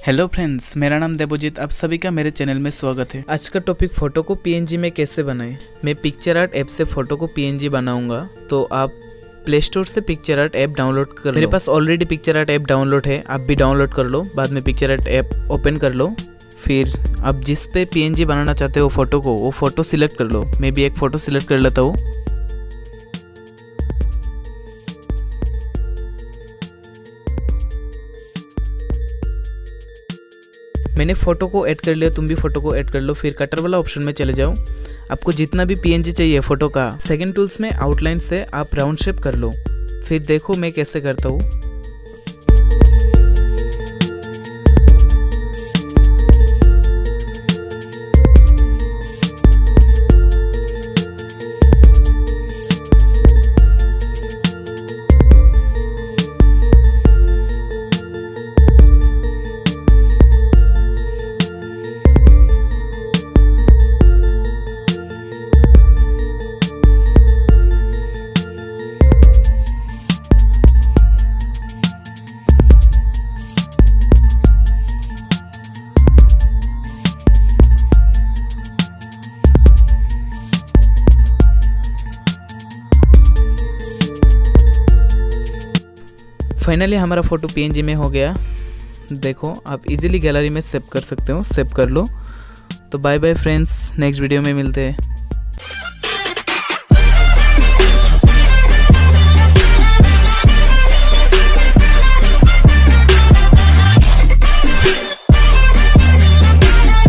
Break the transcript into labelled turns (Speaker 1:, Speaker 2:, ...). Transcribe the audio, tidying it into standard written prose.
Speaker 1: Hello friends, मेरा नाम देबोजित। आप सभी का मेरे चैनल में स्वागत है। आज का टॉपिक फोटो को पीएनजी में कैसे बनाएं। मैं पिक्चर आर्ट ऐप से फोटो को पीएनजी बनाऊंगा, तो आप प्ले स्टोर से पिक्चर आर्ट ऐप डाउनलोड कर लो। मेरे पास already picture art app download है, आप भी डाउनलोड कर लो। बाद में पिक्चर आर्ट ऐप ओपन कर लो, फिर आप जिस पे पीएनजी बनाना चाहते हो फोटो को, वो फोटो सिलेक्ट कर लो। मैं भी एक फ़ोटो सिलेक्ट कर लेता हूँ। मैंने फ़ोटो को ऐड कर लिया, तुम भी फ़ोटो को ऐड कर लो। फिर कटर वाला ऑप्शन में चले जाओ। आपको जितना भी पीएनजी चाहिए फ़ोटो का, सेकंड टूल्स में आउटलाइन से आप राउंड शेप कर लो। फिर देखो मैं कैसे करता हूँ। फाइनली हमारा फ़ोटो पीएनजी में हो गया। देखो, आप इजीली गैलरी में सेव कर सकते हो। सेव कर लो। तो bye bye friends, next video में मिलते हैं।